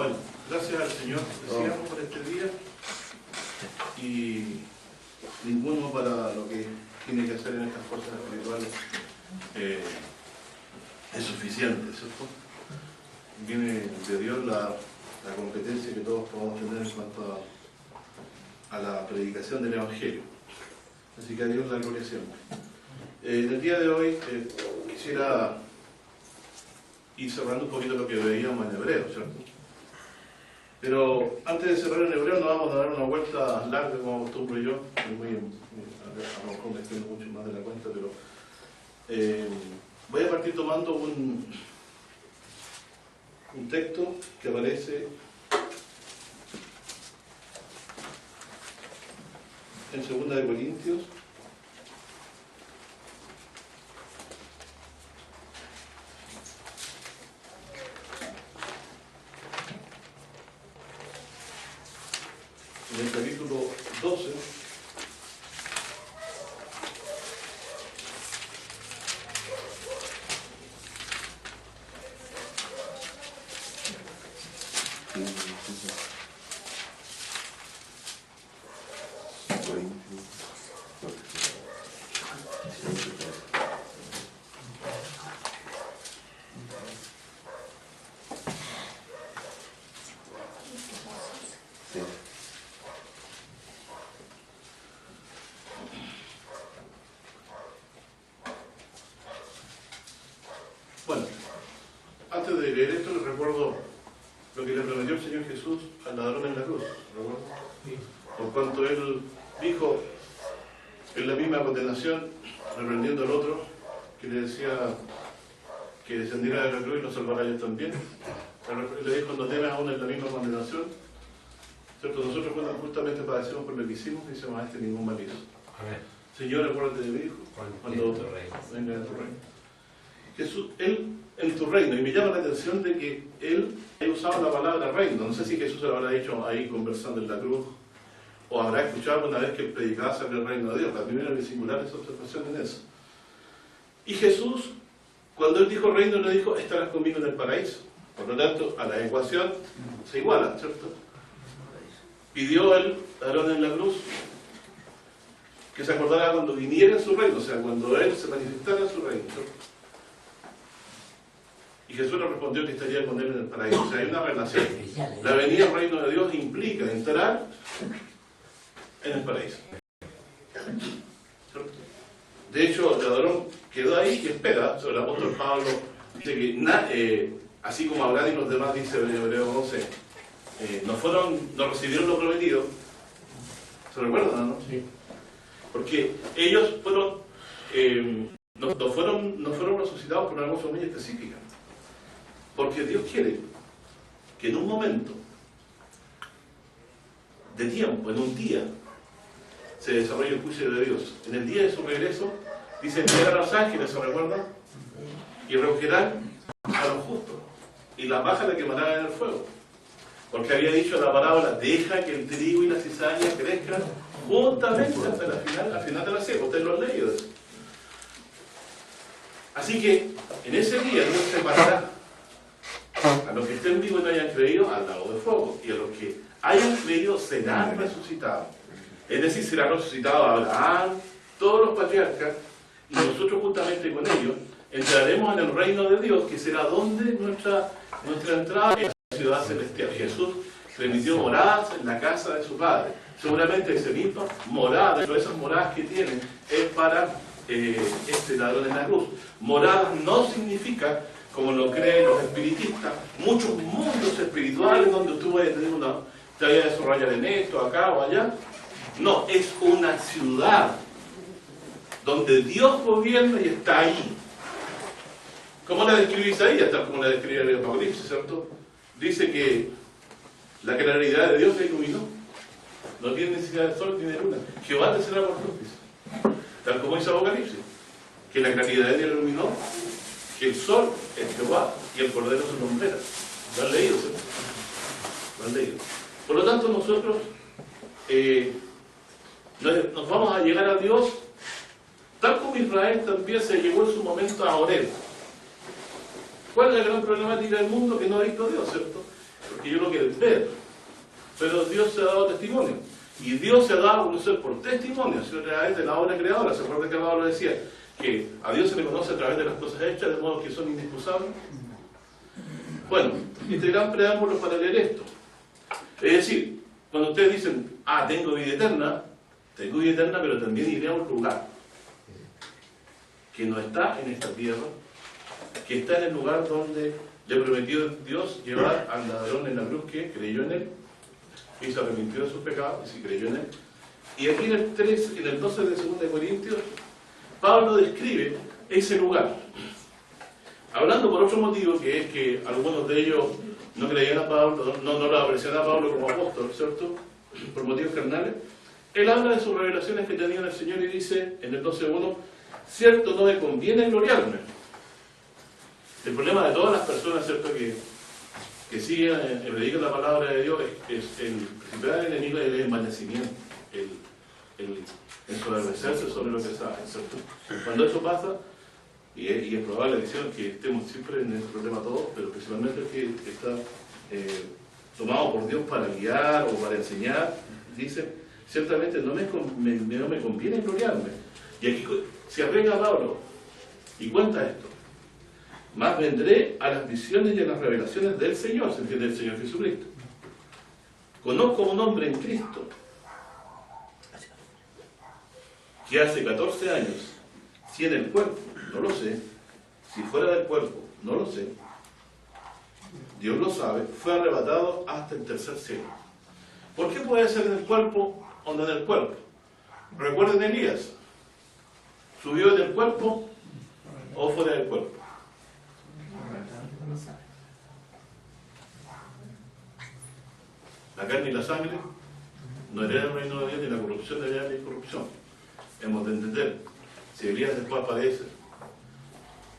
Bueno, gracias al Señor, decíamos, por este día, y ninguno para lo que tiene que hacer en estas fuerzas espirituales es suficiente, ¿cierto? Viene de Dios la competencia que todos podamos tener en cuanto a la predicación del Evangelio. Así que a Dios la gloria siempre. En el día de hoy quisiera ir cerrando un poquito lo que veíamos en hebreo, ¿cierto? Pero antes de cerrar en hebreo nos vamos a dar una vuelta larga como acostumbro yo. A lo mejor me extiendo mucho más de la cuenta, pero voy a partir tomando un texto que aparece en 2 de Corintios. En el capítulo 12, bueno, antes de leer esto les recuerdo lo que le prometió el Señor Jesús al ladrón en la cruz, ¿recuerdan? Sí. Por cuanto Él dijo en la misma condenación, reprendiendo al otro, que le decía que descendiera de la cruz y lo salvará a ellos también. Él le dijo, no temas aún en la misma condenación, ¿cierto? Nosotros cuando justamente padecemos por lo que hicimos, decimos a este ningún mal hizo. Señor, acuérdate de mi hijo, cuando venga en tu reino. Jesús, Él en tu reino, y me llama la atención de que Él ha usado la palabra reino. No sé si Jesús se lo habrá dicho ahí conversando en la cruz, o habrá escuchado una vez que Él predicaba acerca del reino de Dios. La primera vez singular esa observación en eso. Y Jesús, cuando Él dijo reino, le dijo, estarás conmigo en el paraíso. Por lo tanto, a la ecuación se iguala, ¿cierto? Pidió el ladrón en la cruz que se acordara cuando viniera en su reino, o sea, cuando Él se manifestara en su reino, ¿cierto? Y Jesús le respondió que estaría con Él en el paraíso. O sea, hay una relación. La venida al reino de Dios implica entrar en el paraíso. ¿Cierto? De hecho, el ladrón quedó ahí y espera. El apóstol Pablo dice que, así como Abraham y los demás, dice en Hebreo 11, no recibieron lo prometido. ¿Se recuerdan, no? Sí. Porque ellos fueron, no fueron resucitados por una cosa muy específica. Porque Dios quiere que en un momento de tiempo, en un día, se desarrolle el juicio de Dios. En el día de su regreso, dice, enviarán a los ángeles, ¿se recuerdan? Y recogerán a los justos. Y la paja la quemarán en el fuego. Porque había dicho la parábola, deja que el trigo y la cizaña crezcan juntamente hasta al final de la siega. Ustedes lo han leído eso. Así que, en ese día Dios separará a los que estén vivos y no hayan creído al lago de fuego, y a los que hayan creído serán resucitados. Es decir, será resucitado Abraham, todos los patriarcas, y nosotros justamente con ellos entraremos en el reino de Dios, que será donde nuestra entrada en la ciudad celestial. Jesús permitió moradas en la casa de su Padre. Seguramente ese mismo morada, dentro de esas moradas que tienen, es para este ladrón en la cruz. Moradas no significa, como lo creen los espiritistas, muchos mundos espirituales donde tú vas a tener te vayas a desarrollar en esto, acá o allá. No, es una ciudad donde Dios gobierna y está ahí. ¿Cómo la describe Isaías? Tal como la describe el Apocalipsis, ¿cierto? Dice que la claridad de Dios la iluminó. No tiene necesidad de sol ni de luna. Jehová te será por luz, dice. Tal como dice Apocalipsis, que la claridad de Dios la iluminó, que el sol es Jehová y el cordero es su lumbrera. ¿Lo han leído, cierto? Lo han leído. Por lo tanto, nosotros nos vamos a llegar a Dios tal como Israel también se llegó en su momento a Oreb. ¿Cuál es la gran problemática del mundo? Que no ha visto a Dios, ¿cierto? que yo lo quiero ver, pero Dios se ha dado testimonio. Y Dios se ha dado a conocer por testimonio, a través de la obra creadora. ¿Se acuerdan que Pablo decía que a Dios se le conoce a través de las cosas hechas, de modo que son inexcusables? Bueno, este gran preámbulo para leer esto. Es decir, cuando ustedes dicen, tengo vida eterna, pero también iré a un lugar que no está en esta tierra, que está en el lugar donde le prometió Dios llevar al ladrón en la cruz que creyó en él y se arrepintió de sus pecados y se creyó en él. Y aquí en el 12 de 2 de Corintios, Pablo describe ese lugar, hablando por otro motivo, que es que algunos de ellos no creían a Pablo, no lo apreciaban a Pablo como apóstol, ¿cierto? Por motivos carnales. Él habla de sus revelaciones que tenía en el Señor y dice en el 12:1, cierto, no me conviene gloriarme. El problema de todas las personas, ¿cierto?, que siguen, predican la palabra de Dios, es el principal enemigo del envanecimiento, el ensoberbecerse sobre lo que saben, ¿cierto? Cuando eso pasa, y es probable que estemos siempre en el problema todos, pero principalmente el que está tomado por Dios para guiar o para enseñar, dice, ciertamente no me conviene gloriarme. Y aquí se arregla Pablo y cuenta esto. Más vendré a las visiones y a las revelaciones del Señor, se entiende, del Señor Jesucristo. Conozco a un hombre en Cristo que hace 14 años, si en el cuerpo, no lo sé, si fuera del cuerpo, no lo sé, Dios lo sabe, fue arrebatado hasta el tercer cielo. ¿Por qué puede ser en el cuerpo o no en el cuerpo? Recuerden Elías, ¿subió en el cuerpo o fuera del cuerpo? La carne y la sangre no heredan el reino de Dios, ni la corrupción de la incorrupción. Hemos de entender, si Elías después aparece,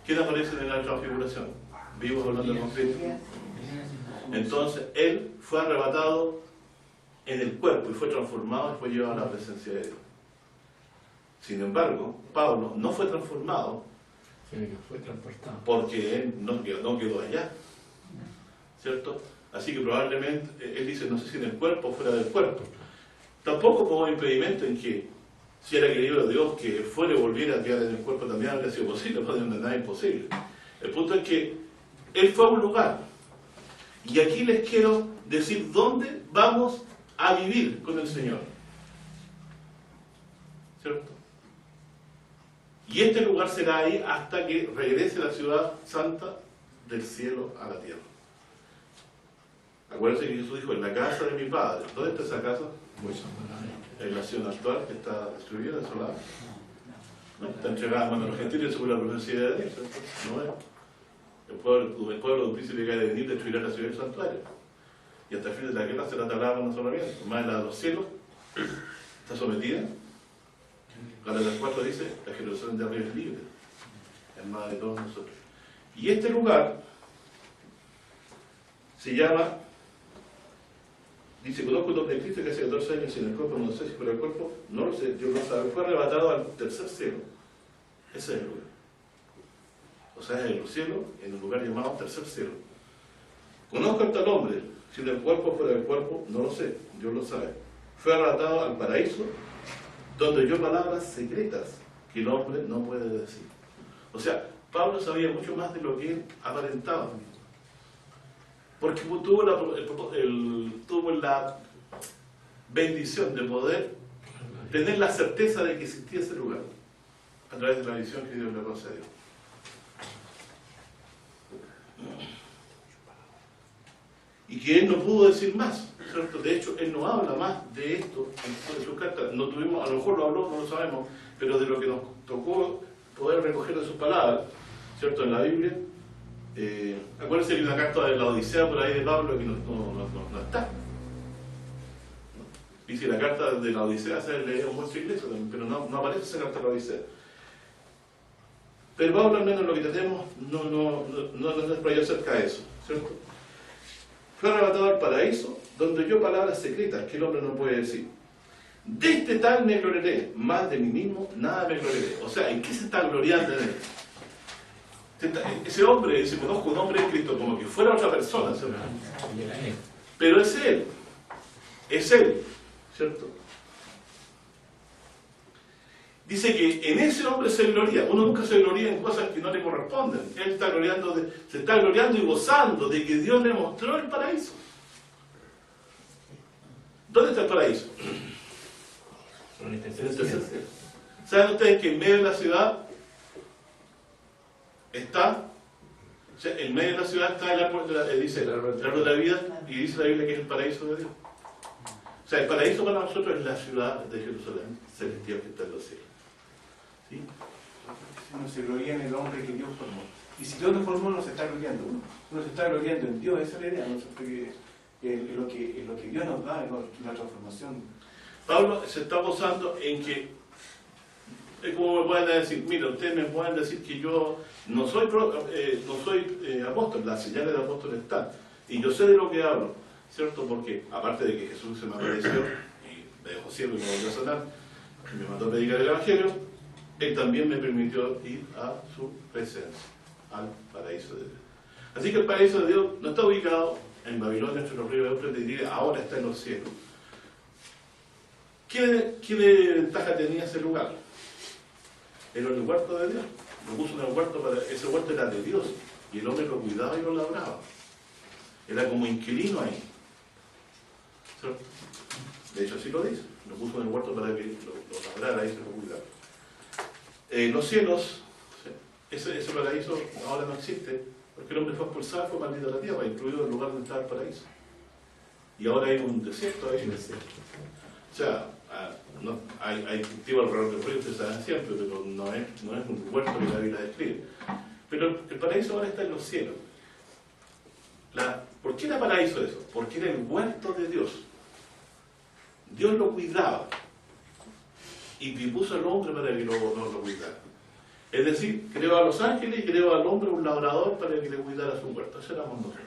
¿quién aparece en la transfiguración? Vivos hablando con Cristo. Entonces, él fue arrebatado en el cuerpo y fue transformado y fue llevado a la presencia de Dios. Sin embargo, Pablo no fue transformado, fue transportado, porque él no quedó allá, ¿cierto? Así que probablemente, él dice, no sé si en el cuerpo o fuera del cuerpo. Tampoco pongo impedimento en que, si era querido Dios que fuera y volviera a quedar en el cuerpo, también habría sido posible, no es nada imposible. El punto es que él fue a un lugar, y aquí les quiero decir dónde vamos a vivir con el Señor, ¿cierto? Y este lugar será ahí hasta que regrese la ciudad santa del cielo a la tierra. Acuérdense que Jesús dijo, en la casa de mi Padre. ¿Dónde está esa casa? En la ciudad actual, que está destruida, desolada. ¿No? Está entregada a manos de los gentiles según la profecía de Dios, ¿cierto? ¿No es? El pueblo del príncipe que ha de venir destruirá la ciudad del santuario. Y hasta el fin de la guerra será talada con asolamiento. Más la de los cielos está sometida. Gálatas 4 dice, la Jerusalén de arriba es libre, es más de todos nosotros. Y este lugar se llama, dice, conozco un hombre de Cristo que hace 14 años en el cuerpo, no sé si fuera el cuerpo, no lo sé, Dios lo sabe, fue arrebatado al tercer cielo. Ese es el lugar. O sea, es en los cielos, en un lugar llamado tercer cielo. Conozco a tal hombre, si en el cuerpo o fuera del cuerpo, no lo sé, Dios lo sabe. Fue arrebatado al paraíso, donde oyó palabras secretas que el hombre no puede decir. O sea, Pablo sabía mucho más de lo que él aparentaba. Porque tuvo la bendición de poder tener la certeza de que existía ese lugar a través de la visión que Dios le concedió. Y que él no pudo decir más, ¿cierto? De hecho, él no habla más de esto en sus cartas. No tuvimos, a lo mejor lo habló, no lo sabemos, pero de lo que nos tocó poder recoger de sus palabras, ¿cierto? En la Biblia, acuérdense que hay una carta de la Odisea por ahí de Pablo que no está. Dice la carta de la Odisea se lee en vuestra iglesia también, pero no aparece esa carta de la Odisea. Pero Pablo, al menos lo que tenemos, no es para allá acerca de eso, ¿cierto? Fue arrebatado al paraíso, donde oyó palabras secretas que el hombre no puede decir. De este tal me gloriaré, más de mí mismo nada me gloriaré. O sea, ¿en qué se está gloriando en él? Ese hombre, dice, conozco un hombre en Cristo, como que fuera otra persona, ¿cierto? Pero es Él, ¿cierto? Dice que en ese hombre se gloria. Uno nunca se gloria en cosas que no le corresponden. Él está se está gloriando y gozando de que Dios le mostró el paraíso. ¿Dónde está el paraíso? En el tercer cielo. ¿Saben ustedes que en medio de la ciudad está? O sea, en medio de la ciudad está el árbol dice el árbol de la vida, y dice la Biblia que es el paraíso de Dios. O sea, el paraíso para nosotros es la ciudad de Jerusalén celestial que está en los cielos. ¿Sí? Uno se gloria en el hombre que Dios formó. Y si Dios nos formó, uno se está gloriando. Uno se está gloriando en Dios. Esa es la idea, ¿no? En lo que Dios nos da, en la transformación. Pablo se está gozando en que, es como me pueden decir, mira, ustedes me pueden decir que yo no soy apóstol, las señales de apóstol están, y yo sé de lo que hablo, ¿cierto? Porque aparte de que Jesús se me apareció y me dejó ciego y me volvió a sanar, y me mandó a predicar el Evangelio, Él también me permitió ir a su presencia, al paraíso de Dios. Así que el paraíso de Dios no está ubicado en Babilonia, entre los ríos de Éufrates, y diría, ahora está en los cielos. ¿Qué ventaja tenía ese lugar? Era el huerto de Dios. Lo puso en el huerto, ese huerto era de Dios, y el hombre lo cuidaba y lo labraba. Era como inquilino ahí. ¿Cierto? De hecho, así lo dice. Lo puso en el huerto para que lo labrara y se lo cuidara. Los cielos, ese paraíso ahora no existe, porque el hombre fue expulsado, fue maldito a la tierra, incluido el lugar donde estaba el paraíso. Y ahora hay un desierto ahí. O sea, hay cultivo alrededor del río, ustedes saben siempre, pero no es un huerto que la Biblia describe. Pero el paraíso ahora está en los cielos. ¿Por qué era paraíso eso? Porque era el huerto de Dios. Dios lo cuidaba y puso al hombre para que lo cuidara. Es decir, creó a los ángeles y creó al hombre un labrador para que le cuidara su huerto. Eso éramos nosotros.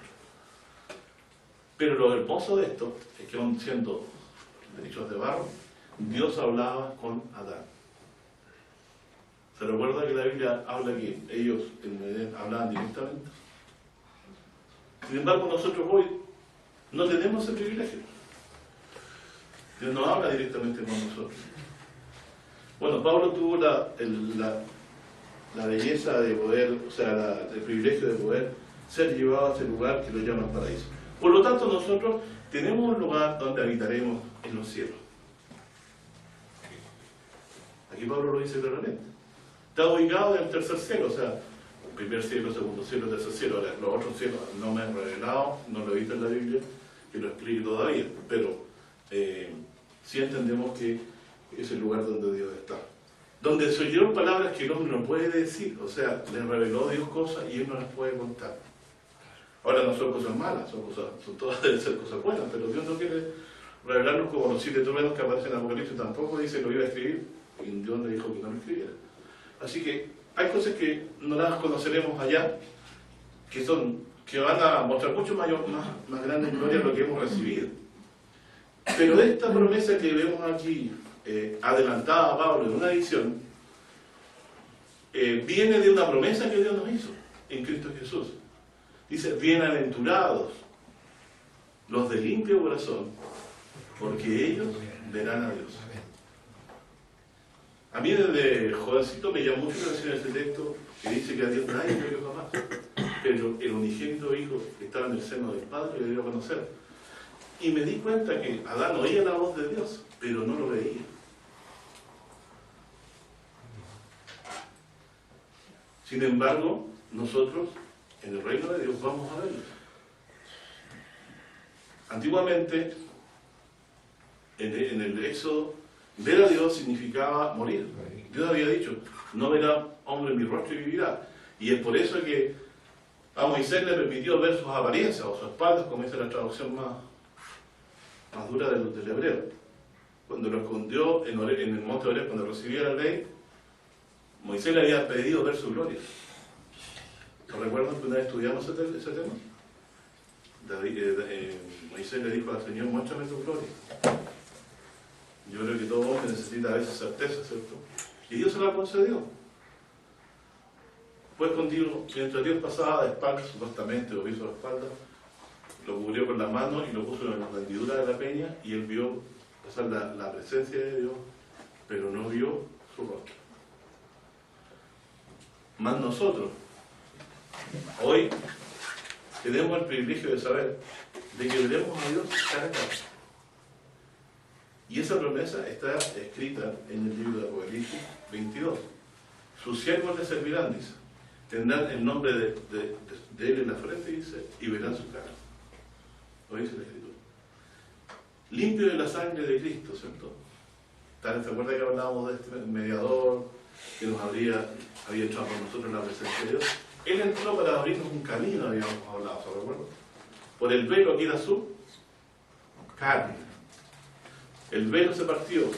Pero lo hermoso de esto es que, aun siendo hechos de barro, Dios hablaba con Adán. ¿Se recuerda que la Biblia habla que ellos en Edén hablaban directamente? Sin embargo, nosotros hoy no tenemos ese privilegio. Dios no habla directamente con nosotros. Bueno, Pablo tuvo la belleza de poder, o sea, el privilegio de poder ser llevado a ese lugar que lo llaman paraíso. Por lo tanto, nosotros tenemos un lugar donde habitaremos en los cielos. Aquí Pablo lo dice claramente. Está ubicado en el tercer cielo, o sea, primer cielo, segundo cielo, tercer cielo. Ahora, los otros cielos no me han revelado, no lo he visto en la Biblia, que lo explique todavía, pero sí entendemos que es el lugar donde Dios está. Donde se oyeron palabras que el hombre no puede decir, o sea, le reveló Dios cosas y Él no las puede contar. Ahora no son cosas malas, todas deben ser cosas buenas, pero Dios no quiere revelarnos como los 7 truenos que aparecen en Apocalipsis, tampoco dice que lo iba a escribir, y Dios le dijo que no lo escribiera. Así que hay cosas que no las conoceremos allá, que van a mostrar mucho más grande gloria de lo que hemos recibido. Pero esta promesa que vemos aquí, adelantada a Pablo en una edición, viene de una promesa que Dios nos hizo en Cristo Jesús. Dice, bienaventurados los de limpio corazón, porque ellos verán a Dios. A mí desde jovencito me llamó mucho la atención ese texto que dice que a Dios nadie lo vio jamás, pero el unigénito Hijo que estaba en el seno del Padre le dio a conocer. Y me di cuenta que Adán oía la voz de Dios, pero no lo veía. Sin embargo, nosotros en el reino de Dios vamos a verlo. Antiguamente, en el Éxodo, ver a Dios significaba morir. Dios había dicho, no verá hombre en mi rostro y vivirá. Y es por eso que a Moisés le permitió ver sus apariencias o sus espaldas, como dice la traducción más dura del hebreo. Cuando lo escondió en el monte Oreb, cuando recibía la ley, Moisés le había pedido ver su gloria. ¿Se recuerdan que una vez estudiamos ese tema? Moisés le dijo al Señor, muéstrame tu gloria. Yo creo que todo hombre necesita a veces certeza, ¿cierto? Y Dios se la concedió. Fue escondido, mientras Dios pasaba de espaldas, supuestamente, o hizo la espalda, lo cubrió con la mano y lo puso en la hendidura de la peña, y él vio pasar la presencia de Dios, pero no vio su rostro. Más nosotros, hoy tenemos el privilegio de saber de que veremos a Dios cara a cara. Y esa promesa está escrita en el libro de Apocalipsis 22. Sus siervos le servirán, dice. Tendrán el nombre de él en la frente, dice, y verán su cara. Lo dice la Escritura. Limpio de la sangre de Cristo, ¿cierto? ¿Se acuerda que hablábamos de este mediador que nos había entrado con nosotros en la presencia de Dios? Él entró para abrirnos un camino, habíamos hablado, ¿se recuerda? Por el velo que era su carne. El velo se partió.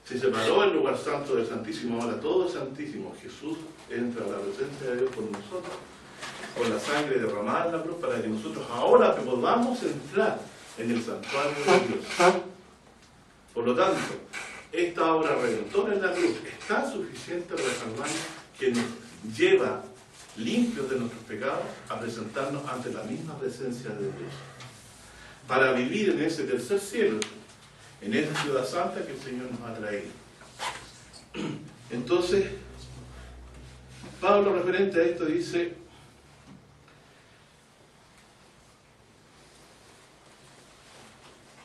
Se separó el lugar santo del Santísimo. Ahora todo es Santísimo. Jesús entra a la presencia de Dios con nosotros, con la sangre derramada en la cruz, para que nosotros ahora podamos entrar en el santuario de Dios. Por lo tanto, esta obra redentora en la cruz es tan suficiente para salvarnos, que nos lleva limpios de nuestros pecados a presentarnos ante la misma presencia de Dios, para vivir en ese tercer cielo, en esa ciudad santa que el Señor nos ha traído. Entonces, Pablo, referente a esto, dice: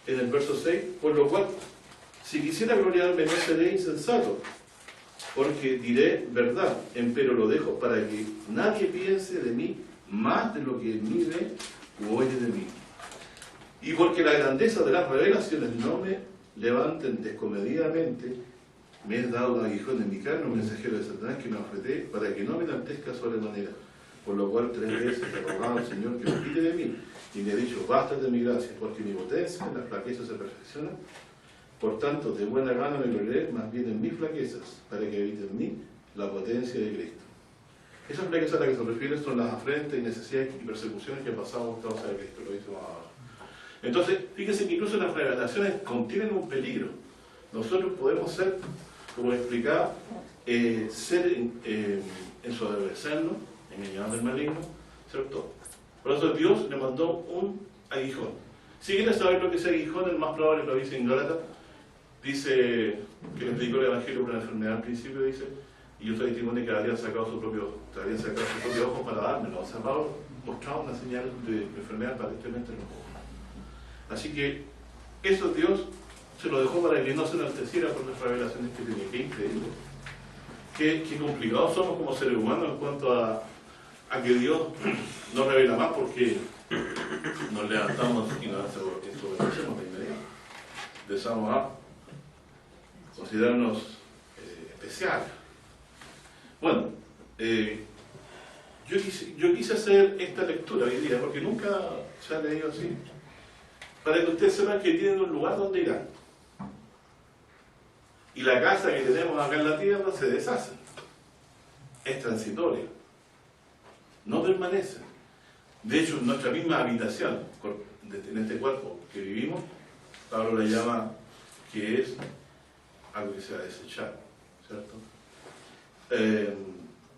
en el verso 6, por lo cual, si quisiera gloriarme, no seré insensato, porque diré verdad, empero lo dejo para que nadie piense de mí más de lo que en mí ve u oye de mí. Y porque la grandeza de las revelaciones no me levanten descomedidamente, me es dado un aguijón en mi carne, un mensajero de Satanás que me ofrece para que no me enaltezca sobremanera. Por lo cual 3 veces he rogado al Señor que me quite de mí, y me ha dicho: basta de mi gracia, porque mi potencia en las flaquezas se perfecciona. Por tanto, de buena gana me gloriaré más bien en mis flaquezas, para que habite en mí la potencia de Cristo. Esas flaquezas a las que se refiere son las afrentas y necesidades y persecuciones que pasamos por causa de Cristo, lo dice más abajo. Entonces, fíjense que incluso las revelaciones contienen un peligro. Nosotros podemos ser, como explicaba, ensoberbecernos, engañados del maligno, ¿cierto? Por eso Dios le mandó un aguijón. Si quieres saber lo que es aguijón, el más probable lo dice en Gálatas. Dice que le predicó el Evangelio por una enfermedad al principio, dice, y yo soy testimonio que habían sacado su propio ojo para dármelo. O sea, Pablo mostraba una señal de enfermedad aparentemente en los ojos. Así que eso Dios se lo dejó para que no se enalteciera por las revelaciones que tenía. Qué increíble. Qué complicados somos como seres humanos en cuanto a que Dios nos revela más, porque nos levantamos y nos desobedecemos de inmediato. Empezamos a considerarnos especiales. Bueno, yo quise hacer esta lectura hoy día, porque nunca se ha leído así, para que ustedes sepan que tienen un lugar donde irán. Y la casa que tenemos acá en la tierra se deshace. Es transitoria. No permanece. De hecho, nuestra misma habitación, en este cuerpo que vivimos, Pablo le llama que es algo que se va a desechar, ¿cierto?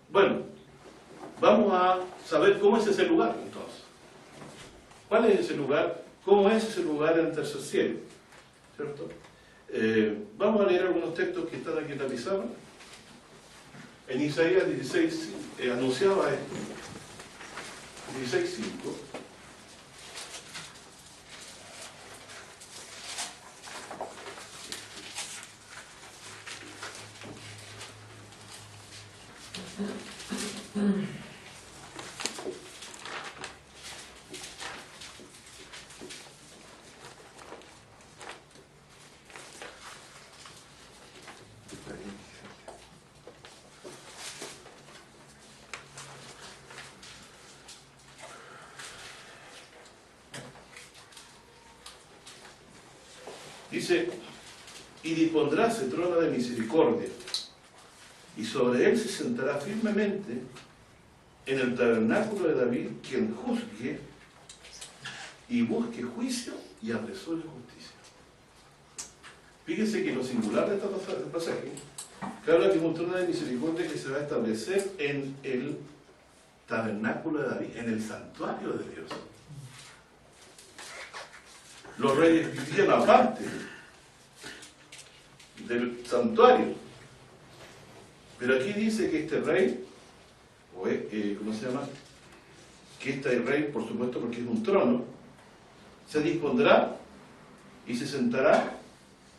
Bueno, vamos a saber cómo es ese lugar, entonces. ¿Cuál es ese lugar? ¿Cómo es ese lugar en el tercer cielo? ¿Cierto? Vamos a leer algunos textos que están aquí en la pizarra. En Isaías 16 anunciaba esto. 16:5. Dice: y dispondráse trono de misericordia, y sobre él se sentará firmemente en el tabernáculo de David, quien juzgue y busque juicio y apresure justicia. Fíjense que lo singular de este pasaje, que habla de un trono de misericordia que se va a establecer en el tabernáculo de David, en el santuario de Dios. Los reyes vivían aparte del santuario. Pero aquí dice que este rey, ¿cómo se llama? Que este rey, por supuesto, porque es un trono, se dispondrá y se sentará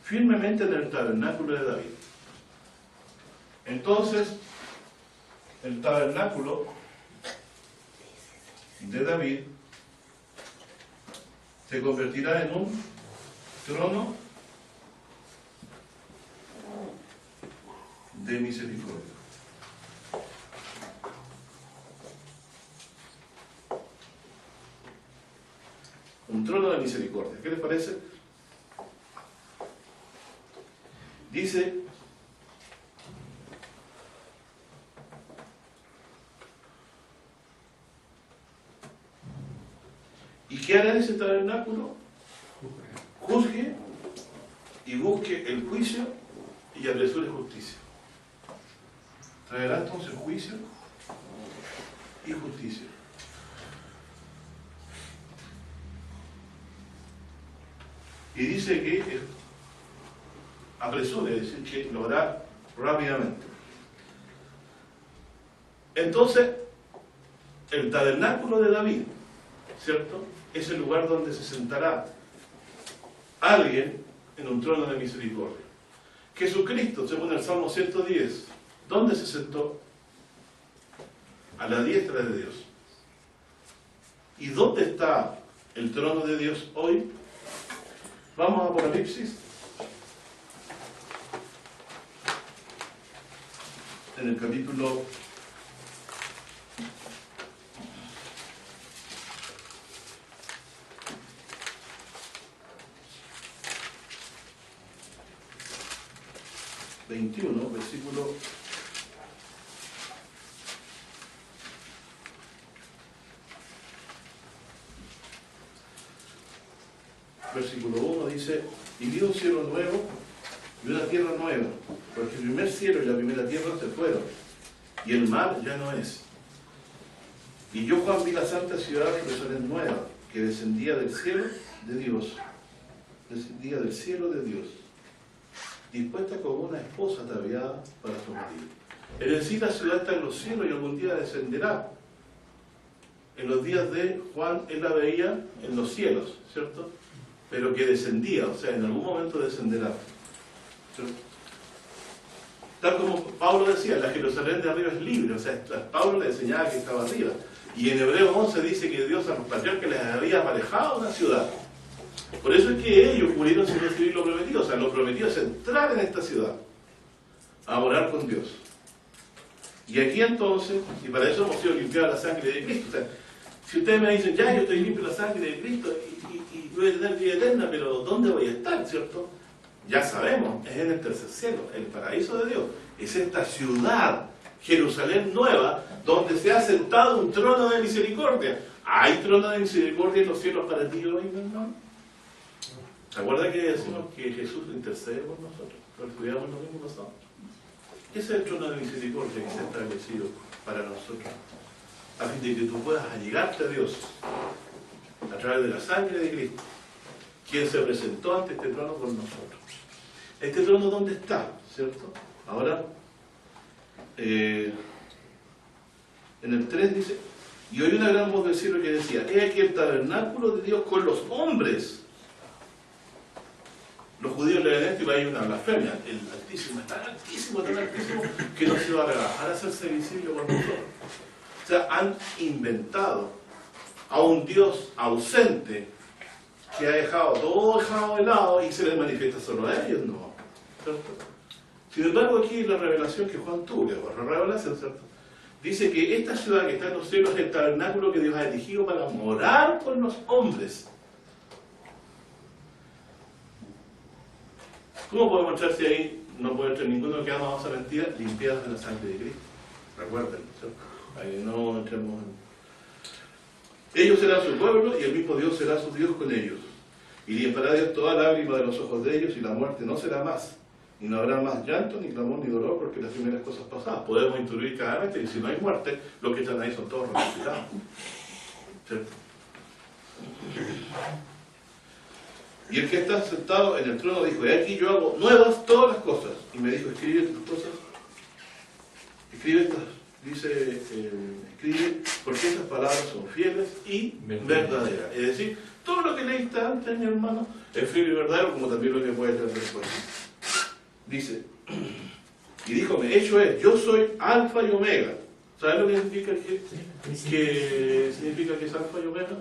firmemente en el tabernáculo de David. Entonces, el tabernáculo de David se convertirá en un trono de misericordia. Un trono de misericordia. ¿Qué les parece? Dice: ¿y qué hará en ese tabernáculo? Juzgue y busque el juicio y apresure justicia. Traerá entonces juicio y justicia. Y dice que apresure, es decir, que lo hará rápidamente. Entonces, el tabernáculo de David, ¿cierto?, es el lugar donde se sentará alguien en un trono de misericordia. Jesucristo, según el Salmo 110, ¿dónde se sentó? A la diestra de Dios. ¿Y dónde está el trono de Dios hoy? Vamos a Apocalipsis. En el capítulo 21, versículo 1 dice: y vi un cielo nuevo y una tierra nueva, porque el primer cielo y la primera tierra se fueron, y el mar ya no es. Y yo, Juan, vi la santa ciudad Jerusalén nueva, que descendía del cielo de Dios, dispuesta como una esposa ataviada para su marido. Es decir, la ciudad está en los cielos y algún día descenderá. En los días de Juan, él la veía en los cielos, ¿cierto? Pero que descendía, o sea, en algún momento descenderá, ¿cierto? Tal como Pablo decía, la Jerusalén de arriba es libre, o sea, Pablo le enseñaba que estaba arriba. Y en Hebreos 11 dice que Dios a los patriarcas les había aparejado una ciudad. Por eso es que ellos murieron sin recibir lo prometido. O sea, lo prometido es entrar en esta ciudad, a morar con Dios. Y aquí entonces, y para eso hemos sido limpiados la sangre de Cristo. O sea, si ustedes me dicen, ya, yo estoy limpio la sangre de Cristo y voy a tener vida eterna, pero ¿dónde voy a estar, cierto? Ya sabemos, es en el tercer cielo, el paraíso de Dios. Es esta ciudad, Jerusalén nueva, donde se ha sentado un trono de misericordia. ¿Hay trono de misericordia en los cielos para ti hoy, mi hermano? ¿Se acuerdan que decimos que Jesús intercede por nosotros? ¿Lo estudiamos lo mismo pasado? Ese es el trono de misericordia que se ha establecido para nosotros, a fin de que tú puedas allegarte a Dios a través de la sangre de Cristo, quien se presentó ante este trono por nosotros. ¿Este trono dónde está? ¿Cierto? Ahora, en el 3 dice: y oí una gran voz del cielo que decía: he aquí el tabernáculo de Dios con los hombres. Los judíos leen esto y va a ir una blasfemia. El Altísimo es tan altísimo, que no se va a rebajar a hacerse visible por nosotros. O sea, han inventado a un Dios ausente que ha dejado todo de lado y se les manifiesta solo a ellos, ¿no? ¿Cierto? Sin embargo, aquí la revelación que Juan tuvo, la revelación, ¿cierto?, dice que esta ciudad que está en los cielos es el tabernáculo que Dios ha elegido para morar con los hombres. ¿Cómo podemos entrar si ahí no puede entrar ninguno que ama a mentira, limpiados en la sangre de Cristo? Recuerden, ¿cierto? Ahí no entremos en... Ellos serán su pueblo y el mismo Dios será su Dios con ellos. Y limpiará Dios toda lágrima de los ojos de ellos y la muerte no será más. Y no habrá más llanto, ni clamor, ni dolor, porque las primeras cosas pasadas. Podemos intuir claramente que si no hay muerte, los que están ahí son todos resucitados. ¿Cierto? Y el que está sentado en el trono dijo, he aquí yo hago nuevas todas las cosas. Y me dijo, escribe estas cosas. Escribe estas, dice, escribe, porque estas palabras son fieles y verdaderas. Es decir, todo lo que leíste antes, mi hermano, es fiel y verdadero, como también lo que puedes leer después. Dice, y díjome, hecho es, yo soy alfa y omega. ¿Sabes lo que significa que significa que es alfa y omega?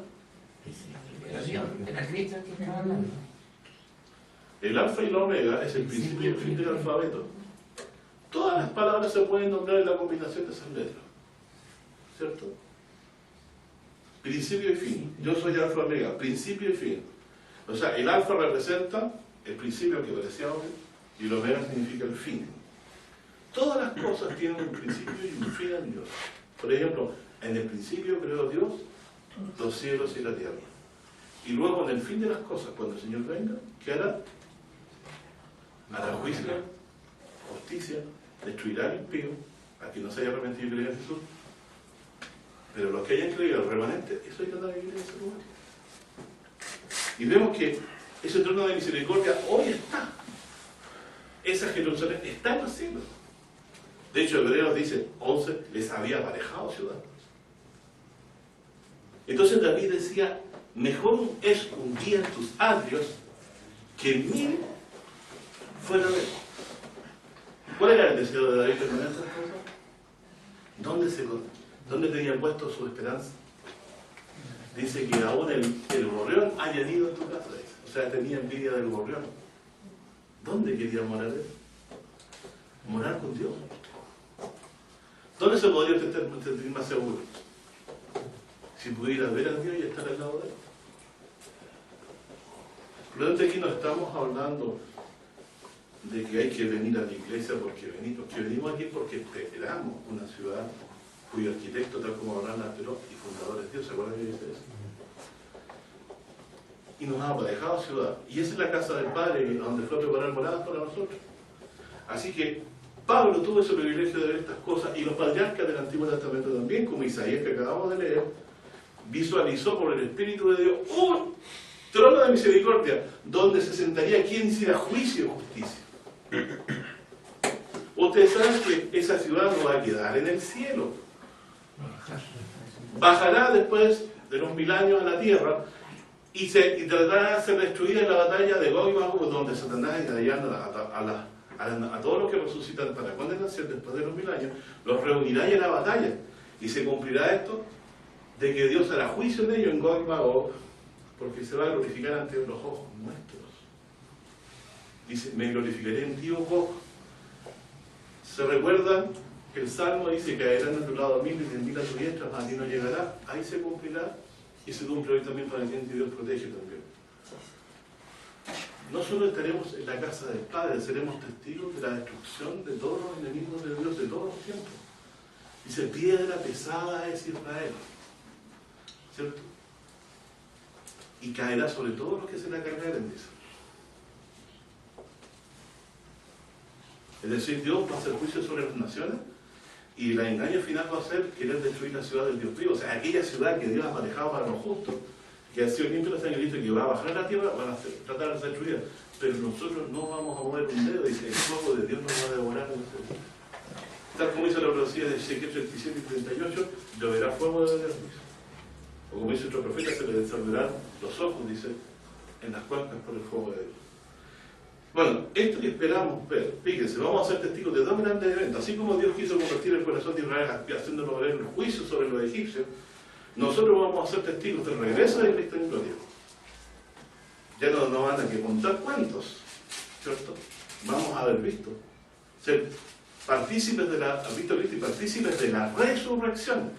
El alfa y la omega es el principio y el fin del alfabeto. Todas las palabras se pueden nombrar en la combinación de esas letras. ¿Cierto? Principio y fin. Yo soy alfa y omega, principio y fin. O sea, el alfa representa el principio que parecía obvio y el omega significa el fin. Todas las cosas tienen un principio y un fin en Dios. Por ejemplo, en el principio creó Dios los cielos y la tierra. Y luego en el fin de las cosas, cuando el Señor venga, ¿qué hará? Hará juicio, justicia, destruirá al impío, a quien no se haya arrepentido y creído en Jesús. Pero los que hayan creído al remanente, eso irán a vivir en ese lugar. Y vemos que ese trono de misericordia hoy está. Esa Jerusalén está en los cielos. De hecho, Hebreos dice, 11 les había aparejado ciudad. Entonces David decía, mejor es un día en tus atrios que 1000 fuera de él. ¿Cuál era el deseo de David de tener esas cosas? ¿Dónde tenía puesto su esperanza? Dice que aún el gorrión ha añadido en tu casa. O sea, tenía envidia del gorrión. ¿Dónde quería morar él? Morar con Dios. ¿Dónde se podría sentir más seguro? Si pudiera ver a Dios y estar al lado de él. Por lo tanto, aquí no estamos hablando de que hay que venir a la iglesia porque venimos aquí porque esperamos una ciudad cuyo arquitecto, tal como Abraham la esperó, y fundador es Dios. ¿Se acuerdan que dice eso? Y nos ha aparejado ciudad. Y esa es la casa del Padre, donde fue a preparar moradas para nosotros. Así que Pablo tuvo ese privilegio de ver estas cosas, y los patriarcas del Antiguo Testamento también, como Isaías que acabamos de leer, visualizó por el Espíritu de Dios un trono de misericordia, donde se sentaría quien hiciera juicio y justicia. Ustedes saben que esa ciudad no va a quedar en el cielo. Bajará después de los 1000 años a la tierra y tratará de ser destruida en la batalla de Gog y Magog, donde Satanás engañando a todos los que resucitan para condenación después de los 1000 años, los reunirá en la batalla. Y se cumplirá esto de que Dios hará juicio en ellos en Gog y Magog, porque se va a glorificar ante los ojos nuestros. Dice, me glorificaré en ti, oh Gog. ¿Se recuerdan que el Salmo dice que caerán a tu lado 1000 y 10.000 a tu diestra, mas a ti no llegará? Ahí se cumplirá, y se cumple hoy también para quien Dios protege también. No solo estaremos en la casa del Padre, seremos testigos de la destrucción de todos los enemigos de Dios de todos los tiempos. Dice, piedra pesada es Israel, ¿cierto? Y caerá sobre todos los que se la cargaren, dice. Es decir, Dios va a hacer juicio sobre las naciones, y el engaño final va a ser querer destruir la ciudad del Dios vivo. O sea, aquella ciudad que Dios ha manejado para los justos, que ha sido limpio los ángeles, que va a bajar a la tierra, van a tratar de ser destruidas. Pero nosotros no vamos a mover un dedo, dice, el fuego de Dios nos va a devorar. Tal como dice la profecía de Ezequiel 37 y 38, lloverá fuego de Dios. O como dice otro profeta, se le desarmarán los ojos, dice, en las cuencas por el fuego de Dios. Bueno, esto que esperamos ver, fíjense, vamos a ser testigos de dos grandes eventos. Así como Dios quiso convertir el corazón de Israel haciéndolo ver el juicio sobre los egipcios, nosotros vamos a ser testigos del regreso de Cristo en gloria. Ya no van a que contar cuentos, ¿cierto? Vamos a haber visto, ser partícipes de visto Cristo y partícipes de la resurrección.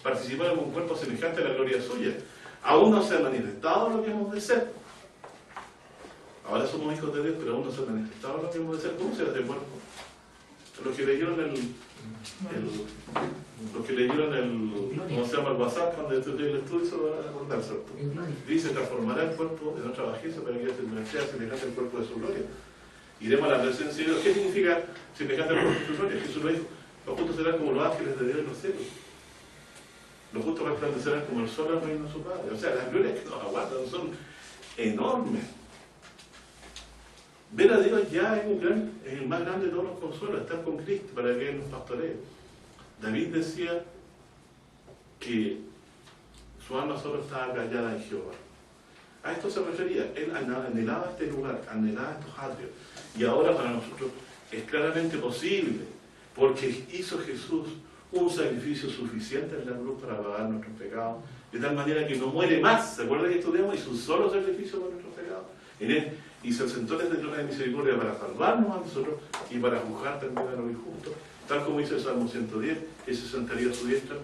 Participar en un cuerpo semejante a la gloria suya. Aún no se ha manifestado lo que hemos de ser. Ahora somos hijos de Dios, pero aún no se ha manifestado lo que hemos de ser. ¿Cómo será ese cuerpo? Los que leyeron ¿cómo se llama? El WhatsApp, cuando estudié el estudio, se lo van a acordar, ¿cierto? Dice, transformará el cuerpo en otra bajeza para que sea semejante al cuerpo de su gloria. Iremos a la presencia de Dios. ¿Qué significa semejante al cuerpo de su gloria? Jesús lo dijo, los justos serán como los ángeles de Dios en los cielos. Los justos resplandecerán como el sol al reino de su Padre. O sea, las glorias que nos aguardan son enorme. Ver a Dios ya es el más grande de todos los consuelos, estar con Cristo para que Él nos pastoree. David decía que su alma solo estaba callada en Jehová. A esto se refería, él anhelaba este lugar, anhelaba estos atrios. Y ahora para nosotros es claramente posible, porque hizo Jesús un sacrificio suficiente en la cruz para pagar nuestros pecados, de tal manera que no muere más. ¿Se acuerdan que estudiamos? Hizo un solo sacrificio por nuestros pecados. En él, y se sentó en el trono de misericordia para salvarnos a nosotros y para juzgar también a los injustos, tal como hizo el Salmo 110, que se sentaría a su diestra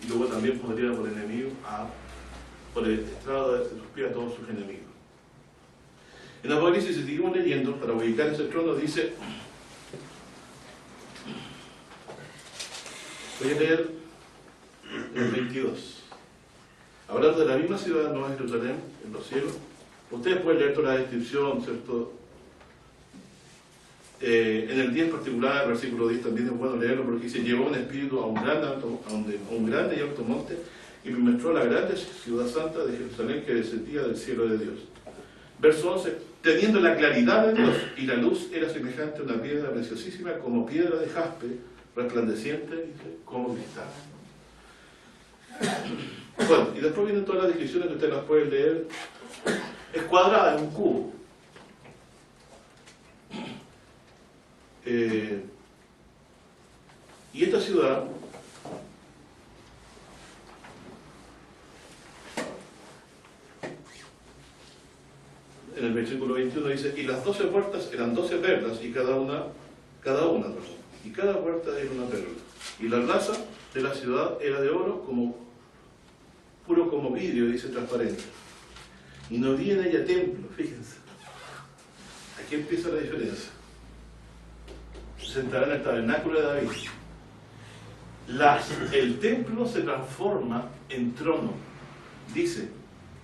y luego también pondría por enemigo por el estrado de sus pies a todos sus enemigos. En Apocalipsis, si seguimos leyendo, para ubicar ese trono, dice, voy a leer el 22. Hablando de la misma ciudad, Nueva Jerusalén, en los cielos, ustedes pueden leer toda la descripción, ¿cierto? En el 10 particular, el versículo 10 también es bueno leerlo, porque dice, llevó un espíritu a un grande y alto monte, y me mostró la grande ciudad santa de Jerusalén que descendía del cielo de Dios. Verso 11, teniendo la claridad de Dios, y la luz era semejante a una piedra preciosísima, como piedra de jaspe, resplandeciente, dice, como cristal. Bueno, y después vienen todas las descripciones que ustedes las pueden leer. Es cuadrada, es un cubo. Y esta ciudad en el versículo 21 dice, y las 12 puertas eran 12 perlas, y cada una, y cada puerta era una perla. Y la raza de la ciudad era de oro, puro como vidrio, dice, transparente. Y no había en ella templo, fíjense. Aquí empieza la diferencia. Se sentará en el tabernáculo de David. El templo se transforma en trono. Dice,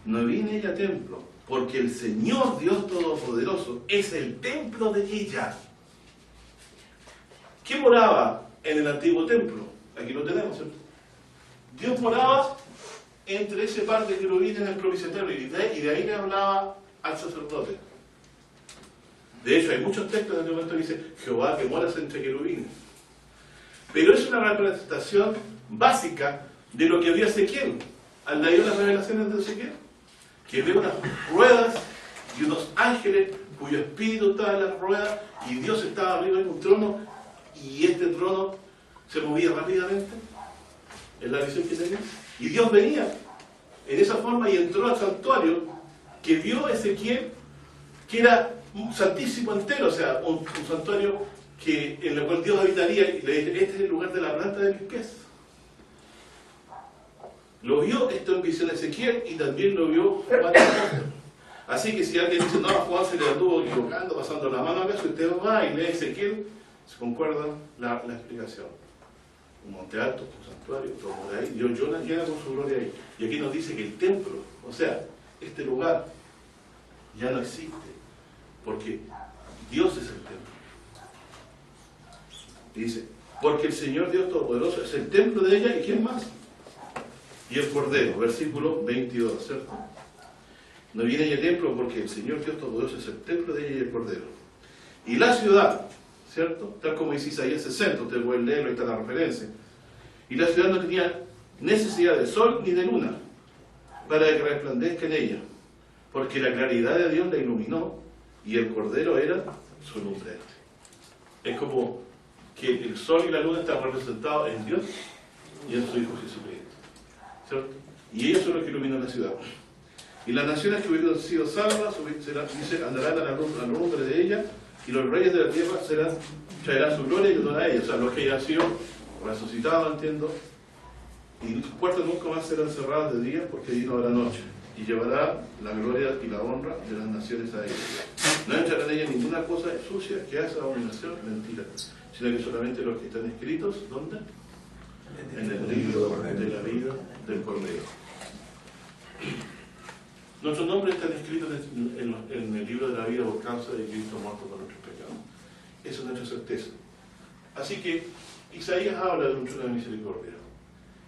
no había en ella templo, porque el Señor Dios Todopoderoso es el templo de ella. ¿Qué moraba en el antiguo templo? Aquí lo tenemos, ¿cierto? Dios moraba entre ese par de querubines en el propiciatorio, y de ahí le hablaba al sacerdote. De hecho, hay muchos textos en el momento que dice Jehová que moras entre querubines. Pero es una representación básica de lo que vio Ezequiel. Al leer las revelaciones de Ezequiel, que ve unas ruedas y unos ángeles cuyo espíritu estaba en las ruedas y Dios estaba arriba en un trono, y este trono se movía rápidamente en la visión que tenía, y Dios venía en esa forma y entró al santuario que vio Ezequiel, que era un santísimo entero, o sea, un santuario en el cual Dios habitaría, y le dice, este es el lugar de la planta de mis pies. Lo vio esto en visión de Ezequiel, y también lo vio Juan. Así que si alguien dice, no, Juan se le anduvo equivocando, pasando la mano acá, si usted va y lee Ezequiel, se concuerda la explicación. Un monte alto, un santuario, todo por ahí, Dios llena con su gloria ahí. Y aquí nos dice que el templo, o sea, este lugar, ya no existe, porque Dios es el templo. Y dice, porque el Señor Dios Todopoderoso es el templo de ella, ¿y quién más? Y el Cordero, versículo 22, ¿cierto? No viene ella el templo porque el Señor Dios Todopoderoso es el templo de ella y el Cordero. Y la ciudad, ¿cierto? Tal como dice Isaías 60, ustedes pueden leerlo, ahí está la referencia. Y la ciudad no tenía necesidad de sol ni de luna para que resplandezca en ella, porque la claridad de Dios la iluminó y el Cordero era su lumbrera. Es como que el sol y la luna están representados en Dios y en su Hijo Jesucristo, ¿cierto? Y ellos son los que iluminan la ciudad. Y las naciones que hubieran sido salvas, dice, andarán a la lumbre de ella, y los reyes de la tierra traerán su gloria y honor a ella. O sea, los que hayan sido resucitados, entiendo, y sus puertas nunca más serán cerradas de día, porque allí no habrá noche, y llevará la gloria y la honra de las naciones a ella. No entrará en ella ninguna cosa sucia que haga abominación, mentira, sino que solamente los que están escritos, ¿dónde? En el libro de la vida del Cordero. Nuestros nombres están escritos en el libro de la vida por causa de Cristo muerto por nuestros pecados. Esa es nuestra certeza. Así que Isaías habla de un trono de misericordia.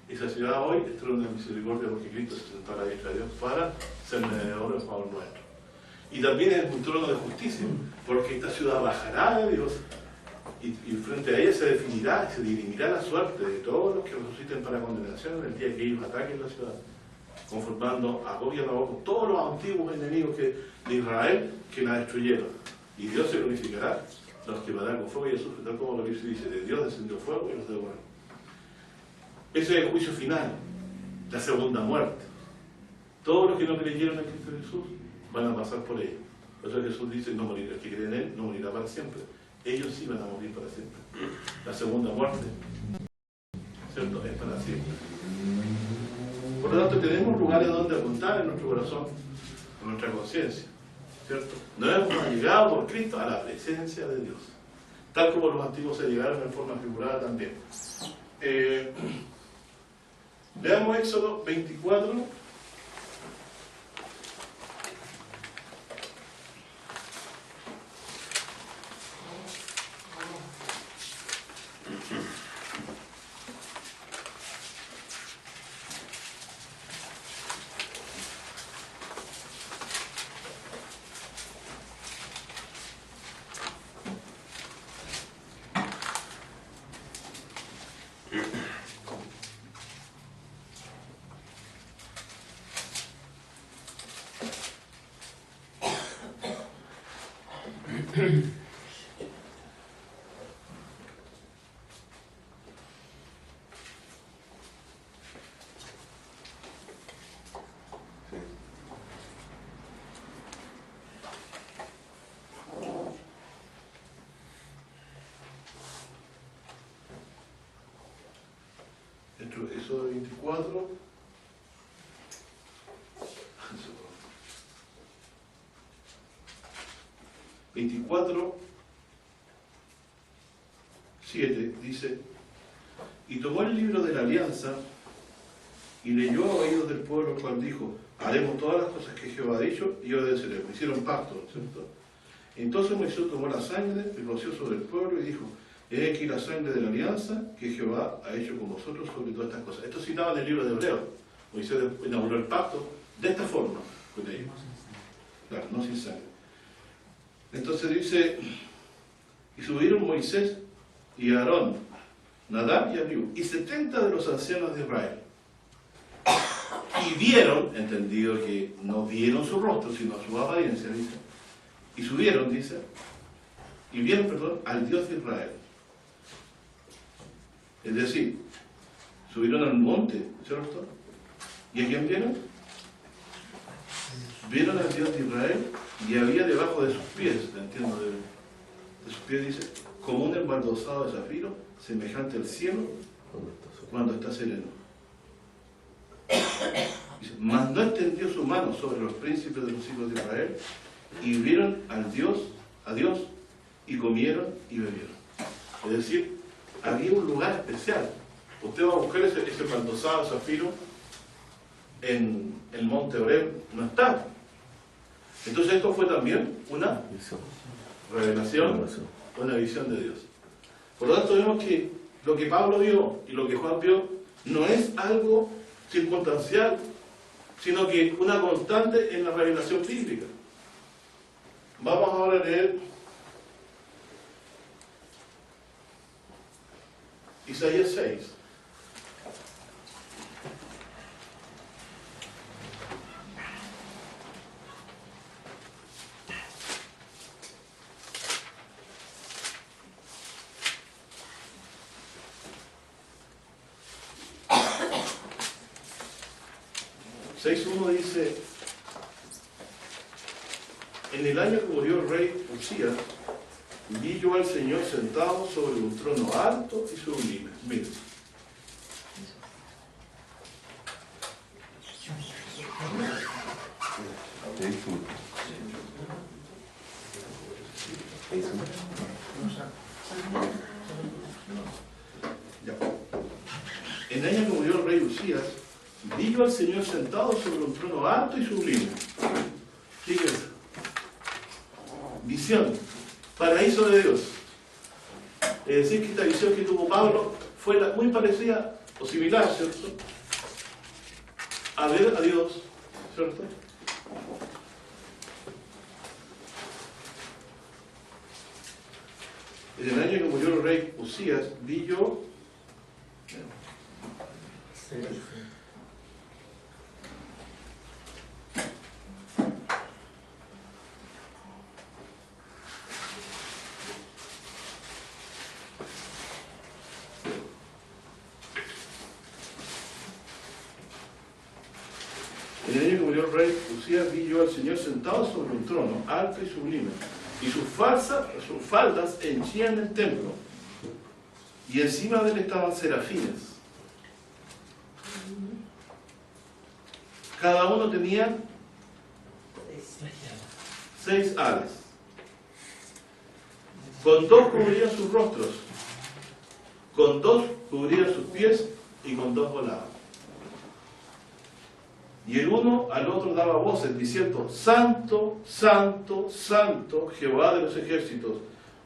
Esa ciudad hoy es trono de misericordia porque Cristo se sentó a la diestra de Dios para ser mediador en favor nuestro. Y también es un trono de justicia, porque esta ciudad bajará de Dios y frente a ella se definirá, se dirimirá la suerte de todos los que resuciten para condenación en el día que ellos ataquen la ciudad, conformando a Gog y a Magog con todos los antiguos enemigos de Israel que la destruyeron. Y Dios se glorificará, los quemará con fuego y azufre, tal como lo que se dice, de Dios descendió fuego y los devoró. Ese es el juicio final, la segunda muerte. Todos los que no creyeron en Cristo Jesús van a pasar por ella. Por eso Jesús dice, no morirá, el que cree en Él no morirá para siempre. Ellos sí van a morir para siempre. La segunda muerte, ¿cierto?, es para siempre. Por lo tanto, tenemos lugares donde apuntar en nuestro corazón, en nuestra conciencia, ¿cierto? No hemos llegado por Cristo a la presencia de Dios, tal como los antiguos se llegaron en forma figurada también. Leamos Éxodo 24. Éxodo 24. 24, 7 dice: y tomó el libro de la alianza y leyó a oídos del pueblo, cual dijo: haremos todas las cosas que Jehová ha dicho y obedeceremos. Hicieron pacto, ¿cierto? Entonces Moisés tomó la sangre y roció sobre el pueblo y dijo: he aquí la sangre de la alianza que Jehová ha hecho con vosotros sobre todas estas cosas. Esto citaba en el libro de Hebreos. Moisés inauguró el pacto de esta forma con ellos. Claro, no sin sangre. Entonces dice: y subieron Moisés y Aarón, Nadab y Abiú, y 70 de los ancianos de Israel. Y vieron, entendido que no vieron su rostro, sino su apariencia, dice. Y subieron, dice, y vieron, perdón, al Dios de Israel. Es decir, subieron al monte, ¿cierto? ¿Y a quién vieron? Vieron al Dios de Israel y había debajo de sus pies, entiendo, de sus pies dice, como un embaldosado de zafiro, semejante al cielo cuando está sereno. Dice, mas no extendió su mano sobre los príncipes de los hijos de Israel, y vieron a Dios, y comieron y bebieron. Es decir, había un lugar especial. Usted va a buscar ese embaldosado de zafiro en el monte Oreb, no está. Entonces esto fue también una revelación, una visión de Dios. Por lo tanto vemos que lo que Pablo vio y lo que Juan vio no es algo circunstancial, sino que una constante en la revelación bíblica. Vamos ahora a leer Isaías 6. Uno dice: en el año que murió el rey Usías, vi yo al Señor sentado sobre un trono alto y sublime. Mira. Ya. En el año que murió el rey Usías, vi yo al Señor sentado sobre un trono alto y sublime. Fíjense. Visión. Paraíso de Dios. Es decir, que esta visión que tuvo Pablo fue muy parecida o similar, ¿cierto?, a ver a Dios, ¿cierto? En el año que murió el rey Usías, vi yo... Sí, sí. En el año que murió el rey Usías, vi yo al Señor sentado sobre un trono, alto y sublime, y sus faldas henchían el templo, y encima de él estaban serafines. Cada uno tenía 6 alas. Con 2 cubrían sus rostros, con 2 cubrían sus pies, y con 2 volaban. Y el uno al otro daba voces diciendo: Santo, Santo, Santo, Jehová de los ejércitos,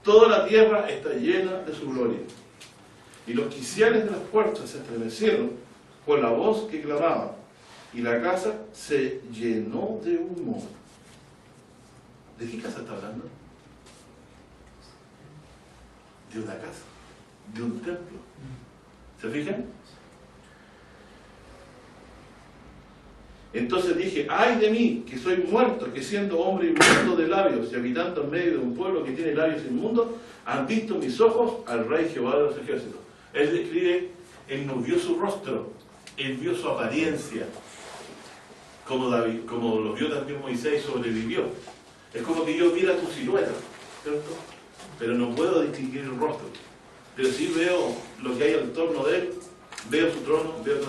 toda la tierra está llena de su gloria. Y los quiciales de las puertas se estremecieron por la voz que clamaba, y la casa se llenó de humo. ¿De qué casa está hablando? De una casa, de un templo. ¿Se fijan? Entonces dije: ay de mí, que soy muerto, que siendo hombre inmundo de labios y habitando en medio de un pueblo que tiene labios inmundos, han visto mis ojos al Rey Jehová de los ejércitos. Él describe, él no vio su rostro, él vio su apariencia, como lo vio también Moisés y sobrevivió. Es como que yo viera tu silueta, ¿cierto? Pero no puedo distinguir el rostro. Pero sí veo lo que hay al torno de él, veo su trono, veo